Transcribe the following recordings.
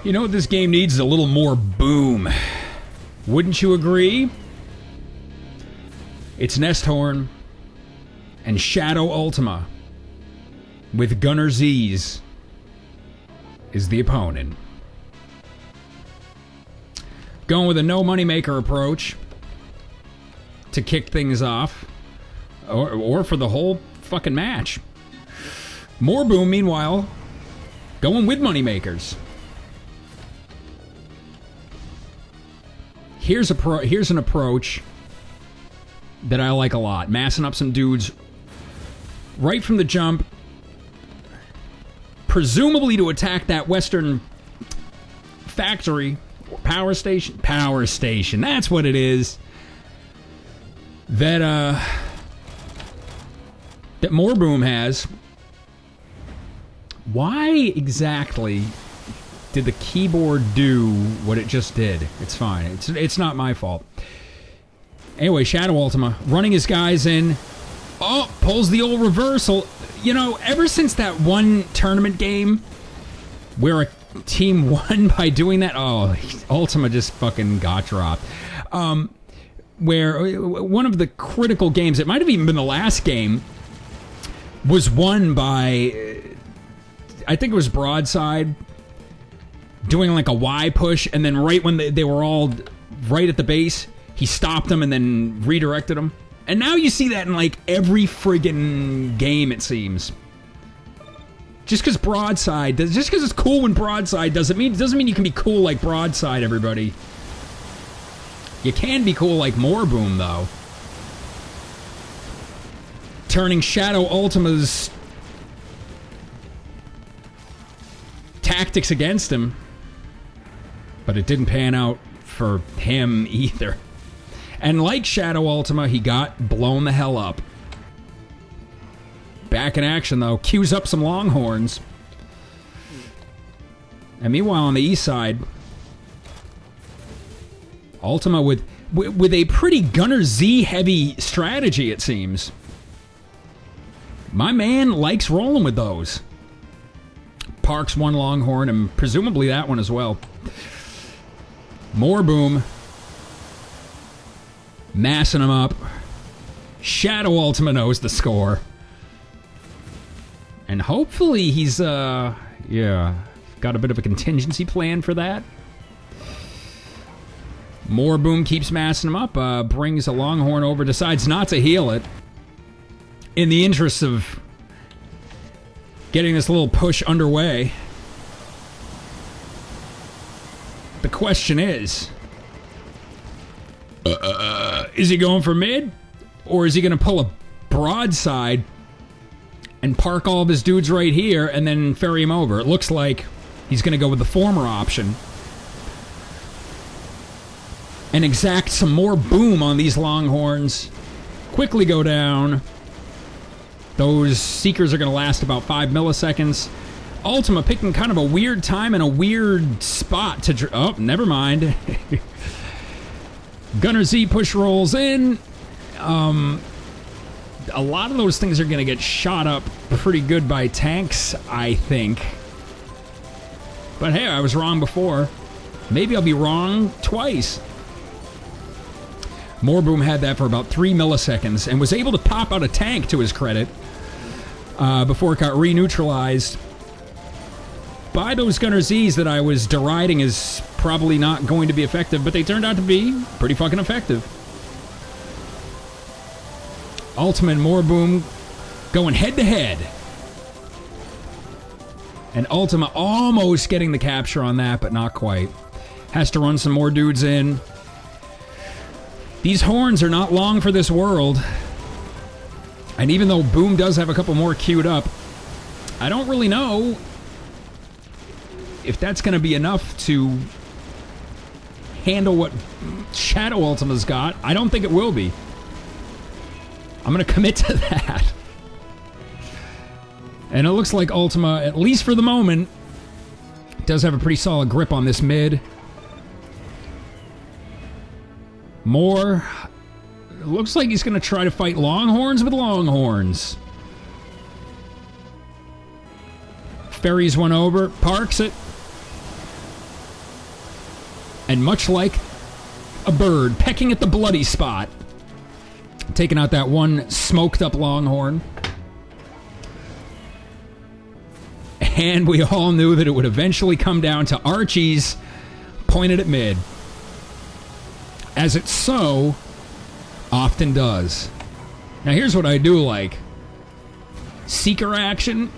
You know what this game needs? A little more boom. Wouldn't you agree? It's Nesthorn and ShadowUltima with Gunner Z's is the opponent. Going with a no moneymaker approach to kick things off, or for the whole fucking match. MooreBoom, meanwhile, going with moneymakers. Here's an approach that I like a lot. Massing up some dudes right from the jump, presumably to attack that western factory, power station. Power station, that's what it is. That MooreBoom has. Why exactly did the keyboard do what it just did? It's fine. It's not my fault. Anyway, ShadowUltima running his guys in. Oh, pulls the old reversal. You know, ever since that one tournament game where a team won by doing that, oh, Ultima just fucking got dropped. Where one of the critical games, it might have even been the last game, was won by, I think it was Broadside, doing like a Y push, and then right when they were all right at the base, he stopped them and then redirected them. And now you see that in like every friggin' game, it seems. Just because it's cool when Broadside doesn't mean you can be cool like Broadside, everybody. You can be cool like MooreBoom, though. Turning ShadowUltima's tactics against him. But it didn't pan out for him either. And like ShadowUltima, he got blown the hell up. Back in action, though. Cues up some Longhorns. And meanwhile, on the east side, Ultima with a pretty Gunner Z-heavy strategy, it seems. My man likes rolling with those. Parks one Longhorn, and presumably that one as well. MooreBoom. Massing him up. ShadowUltima knows the score. And hopefully he's, got a bit of a contingency plan for that. MooreBoom keeps massing him up, brings a Longhorn over, decides not to heal it. In the interest of getting this little push underway. The question is he going for mid? Or is he going to pull a broadside and park all of his dudes right here and then ferry him over? It looks like he's going to go with the former option. And exact some more boom on these Longhorns. Quickly go down. Those Seekers are going to last about 5 milliseconds. Ultima picking kind of a weird time and a weird spot to... Oh, never mind. Gunner Z push rolls in. A lot of those things are going to get shot up pretty good by tanks, I think. But hey, I was wrong before. Maybe I'll be wrong twice. MooreBoom had that for about 3 milliseconds and was able to pop out a tank, to his credit, before it got re-neutralized by those Gunner Z's that I was deriding as probably not going to be effective, but they turned out to be pretty fucking effective. Ultima and MooreBoom going head-to-head. And Ultima almost getting the capture on that, but not quite. Has to run some more dudes in. These horns are not long for this world. And even though Boom does have a couple more queued up, I don't really know if that's going to be enough to handle what ShadowUltima's got. I don't think it will be. I'm going to commit to that. And it looks like Ultima, at least for the moment, does have a pretty solid grip on this mid. Moore, it looks like he's going to try to fight Longhorns with Longhorns. Ferries one over, parks it. And much like a bird pecking at the bloody spot, taking out that one smoked up longhorn. And we all knew that it would eventually come down to Archie's pointed at mid. As it so often does. Now here's what I do like. Seeker action.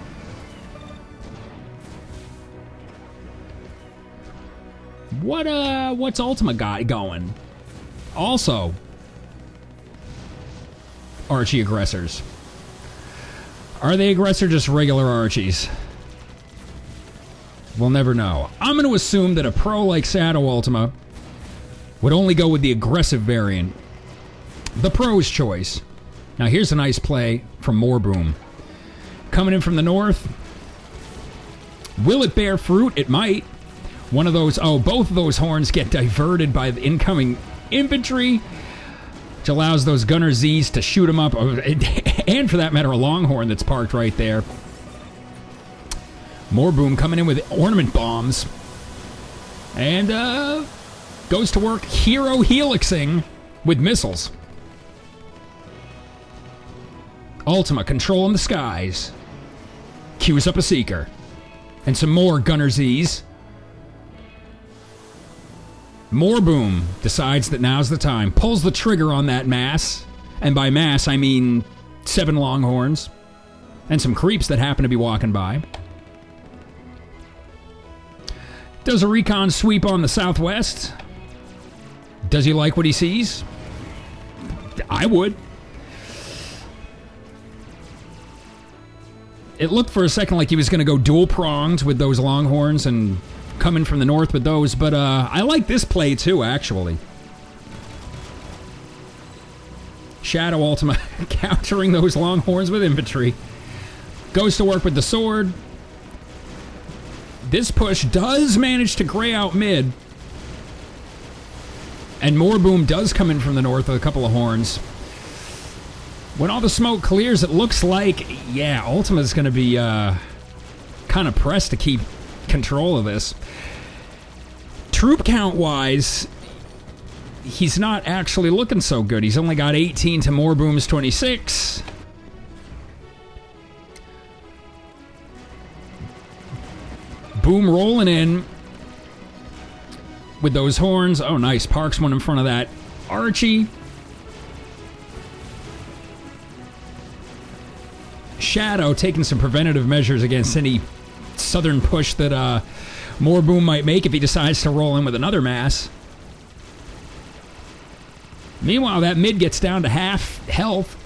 What's Ultima got going? Also, Archie aggressors. Are they aggressor just regular Archies? We'll never know. I'm going to assume that a pro like ShadowUltima would only go with the aggressive variant. The pro's choice. Now here's a nice play from MooreBoom. Coming in from the north. Will it bear fruit? It might. One of those... Oh, both of those horns get diverted by the incoming infantry, which allows those Gunner Zs to shoot them up. And for that matter, a Longhorn that's parked right there. MooreBoom coming in with ornament bombs. And goes to work hero helixing with missiles. Ultima controlling the skies. Queues up a Seeker. And some more Gunner Zs. MooreBoom decides that now's the time. Pulls the trigger on that mass. And by mass, I mean 7 Longhorns. And some creeps that happen to be walking by. Does a recon sweep on the southwest. Does he like what he sees? I would. It looked for a second like he was going to go dual-pronged with those Longhorns and come in from the north with those, but I like this play too, actually. ShadowUltima countering those Longhorns with infantry. Goes to work with the sword. This push does manage to gray out mid. And MooreBoom does come in from the north with a couple of horns. When all the smoke clears, it looks like, yeah, Ultima's going to be kind of pressed to keep control of this. Troop count-wise, he's not actually looking so good. He's only got 18 to MooreBoom's 26. Boom rolling in with those horns. Oh, nice. Parks one in front of that Archie. Shadow taking some preventative measures against any southern push that MooreBoom might make if he decides to roll in with another mass. Meanwhile, that mid gets down to half health.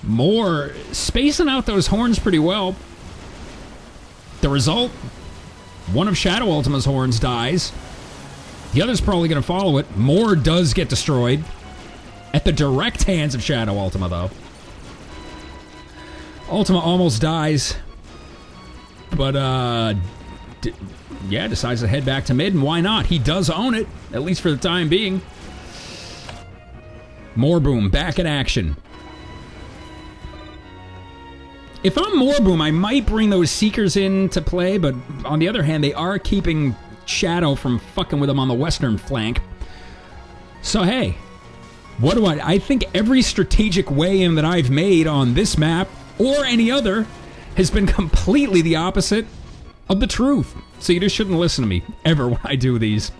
Moore spacing out those horns pretty well. The result, one of ShadowUltima's horns dies. The other's probably going to follow it. Moore does get destroyed. At the direct hands of ShadowUltima, though. Ultima almost dies. But, yeah, decides to head back to mid, and why not? He does own it, at least for the time being. MooreBoom back in action. If I'm MooreBoom, I might bring those Seekers into play, but on the other hand, they are keeping Shadow from fucking with them on the western flank. So, hey, what do I think every strategic weigh-in that I've made on this map, or any other, has been completely the opposite of the truth. So you just shouldn't listen to me, ever, when I do these.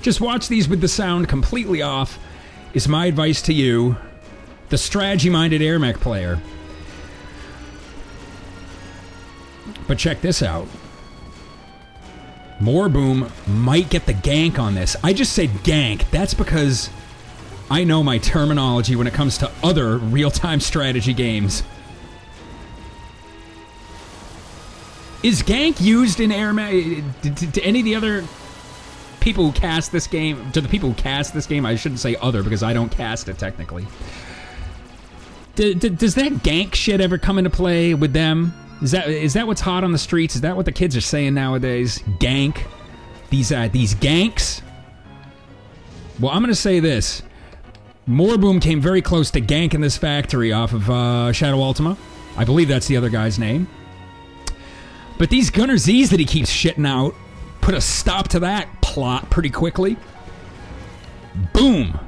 Just watch these with the sound completely off, is my advice to you, the strategy-minded Airmech player. But check this out. MooreBoom might get the gank on this. I just said gank. That's because I know my terminology when it comes to other real-time strategy games. Is gank used in Airmech? To any of the other people who cast this game? To the people who cast this game, I shouldn't say other because I don't cast it technically. Does that gank shit ever come into play with them? Is that what's hot on the streets? Is that what the kids are saying nowadays? Gank? These ganks? Well, I'm going to say this. MooreBoom came very close to ganking this factory off of ShadowUltima. I believe that's the other guy's name. But these Gunner Zs that he keeps shitting out, put a stop to that plot pretty quickly. Boom.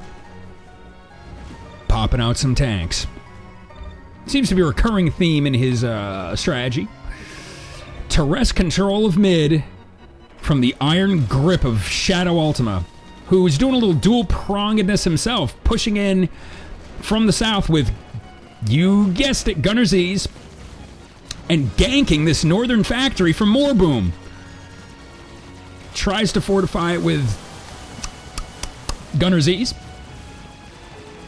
Popping out some tanks. Seems to be a recurring theme in his strategy. To wrest control of mid from the iron grip of ShadowUltima, who's doing a little dual-prongedness himself, pushing in from the south with, you guessed it, Gunner's Ease, and ganking this northern factory from MooreBoom. Tries to fortify it with Gunner's Ease,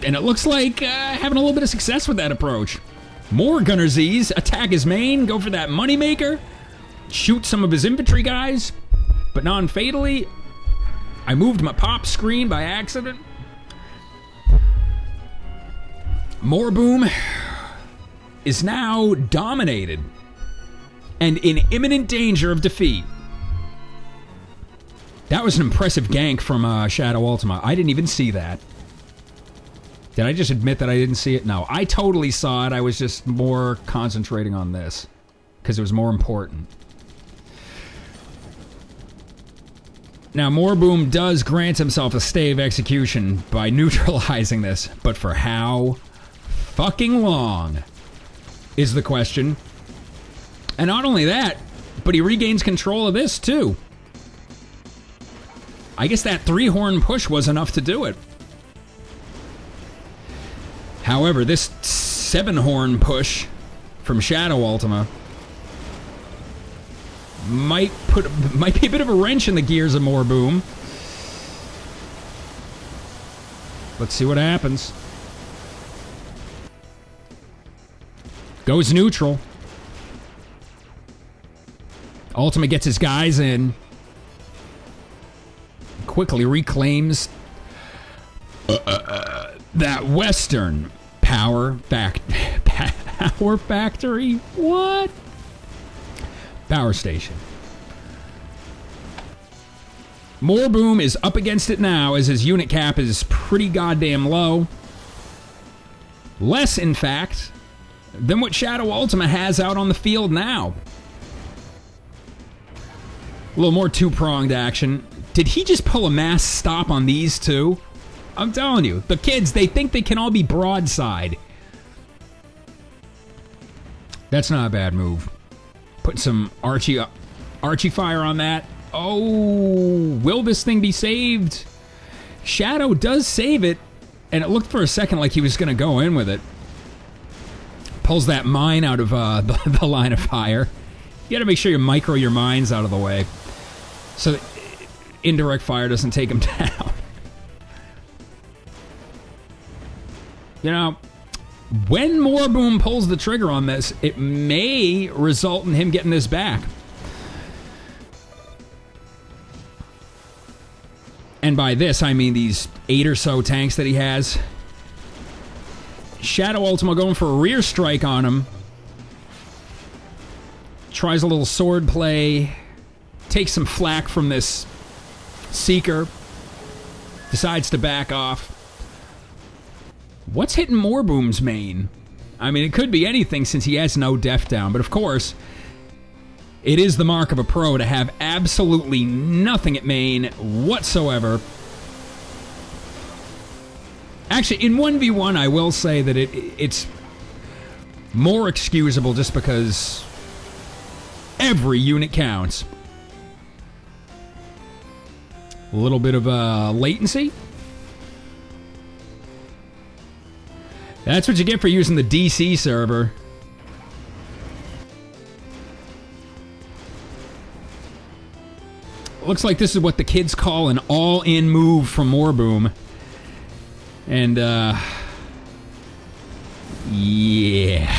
and it looks like having a little bit of success with that approach. More Gunner's Ease, attack his main, go for that moneymaker, shoot some of his infantry guys, but non-fatally. I moved my pop screen by accident. MooreBoom is now dominated and in imminent danger of defeat. That was an impressive gank from ShadowUltima. I didn't even see that. Did I just admit that I didn't see it? No, I totally saw it. I was just more concentrating on this because it was more important. Now, MooreBoom does grant himself a stay of execution by neutralizing this, but for how fucking long is the question. And not only that, but he regains control of this too. I guess that 3-horn push was enough to do it. However, this 7-horn push from ShadowUltima might be a bit of a wrench in the gears of MooreBoom. Let's see what happens. Goes neutral. Ultima gets his guys in. Quickly reclaims that western power factory? What? Power station. MooreBoom is up against it now as his unit cap is pretty goddamn low. Less, in fact, than what ShadowUltima has out on the field now. A little more two-pronged action. Did he just pull a mass stop on these two? I'm telling you, the kids, they think they can all be broadside. That's not a bad move. Put some Archie fire on that. Oh, will this thing be saved? Shadow does save it, and it looked for a second like he was going to go in with it. Pulls that mine out of the line of fire. You got to make sure you micro your mines out of the way so that indirect fire doesn't take him down. You know, when MooreBoom pulls the trigger on this, it may result in him getting this back. And by this, I mean these 8 or so tanks that he has. ShadowUltima going for a rear strike on him. Tries a little sword play. Takes some flack from this Seeker. Decides to back off. What's hitting MooreBoom's main? I mean, it could be anything since he has no def down, but of course, it is the mark of a pro to have absolutely nothing at main whatsoever. Actually, in 1v1, I will say that it's more excusable just because every unit counts. A little bit of latency. That's what you get for using the DC server. Looks like this is what the kids call an all-in move from MooreBoom. And, yeah.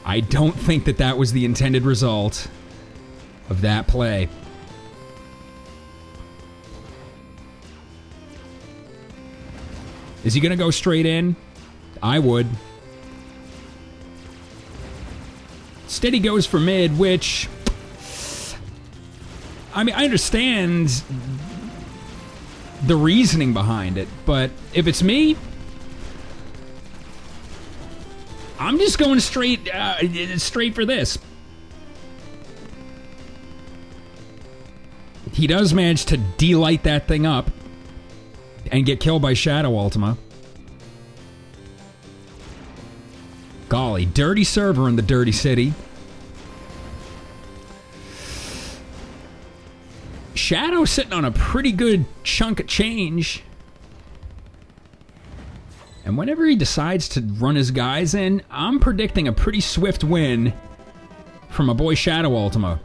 I don't think that that was the intended result of that play. Is he going to go straight in? I would. Steady goes for mid, which... I mean, I understand the reasoning behind it, but if it's me, I'm just going straight for this. He does manage to delight that thing up and get killed by ShadowUltima. Golly, dirty server in the dirty city. Shadow sitting on a pretty good chunk of change. And whenever he decides to run his guys in, I'm predicting a pretty swift win from my boy ShadowUltima.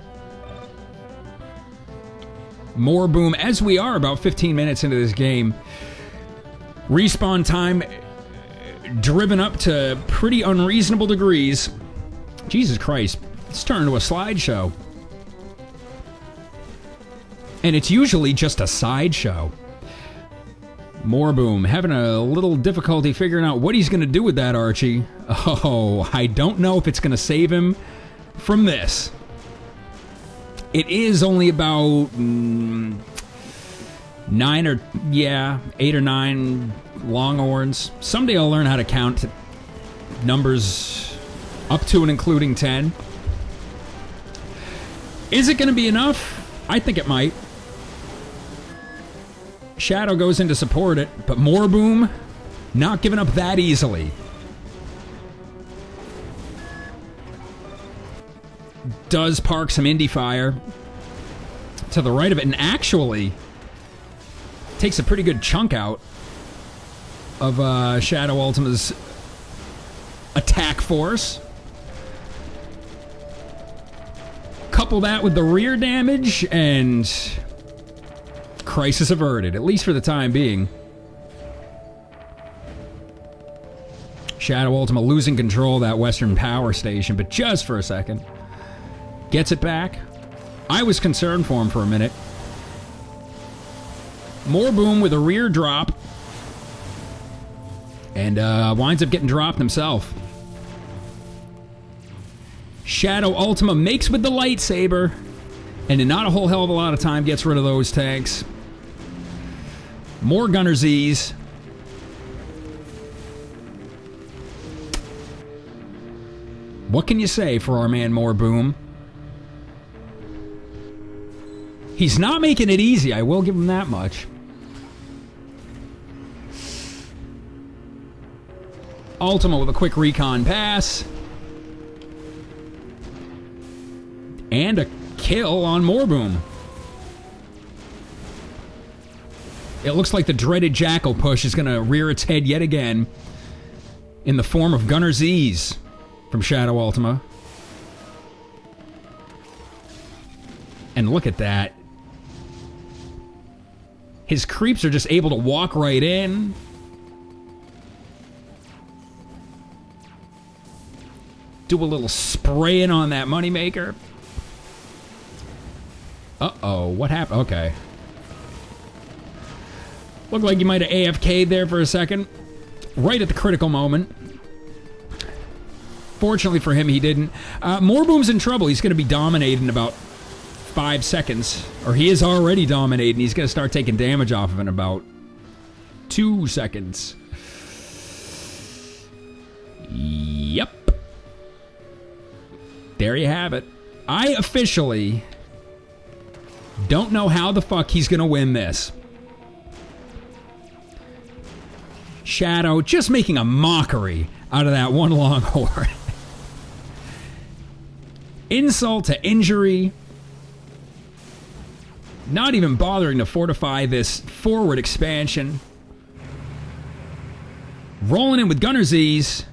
MooreBoom, as we are about 15 minutes into this game. Respawn time driven up to pretty unreasonable degrees. Jesus Christ, it's turned into a slideshow. And it's usually just a sideshow. MooreBoom having a little difficulty figuring out what he's going to do with that Archie. Oh, I don't know if it's going to save him from this. It is only about 8 or 9 longhorns. Someday I'll learn how to count numbers up to and including 10. Is it going to be enough? I think it might. Shadow goes in to support it, but MooreBoom not giving up that easily. Does park some indie fire to the right of it, and actually takes a pretty good chunk out of ShadowUltima's attack force. Couple that with the rear damage, and crisis averted, at least for the time being. ShadowUltima losing control of that western power station, but just for a second. Gets it back. I was concerned for him for a minute. MooreBoom with a rear drop. And winds up getting dropped himself. ShadowUltima makes with the lightsaber. And in not a whole hell of a lot of time gets rid of those tanks. More Gunner Z's. What can you say for our man MooreBoom? He's not making it easy, I will give him that much. Ultima with a quick recon pass. And a kill on MooreBoom. It looks like the dreaded Jackal push is going to rear its head yet again in the form of Gunner Z's from ShadowUltima. And look at that. His creeps are just able to walk right in. Do a little spraying on that moneymaker. Uh-oh, what happened? Okay. Looked like you might have AFK'd there for a second. Right at the critical moment. Fortunately for him, he didn't. MooreBoom's in trouble. He's going to be dominated in about 5 seconds. Or he is already dominating. He's going to start taking damage off of it in about 2 seconds. Yep. There you have it. I officially don't know how the fuck he's going to win this. Shadow just making a mockery out of that one longhorn. Insult to injury. Not even bothering to fortify this forward expansion. Rolling in with Gunner Z's.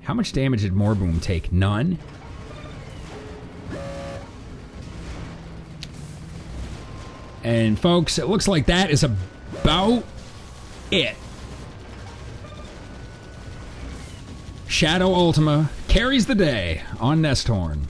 How much damage did MooreBoom take? None? And folks, it looks like that is about it. ShadowUltima carries the day on Nesthorn.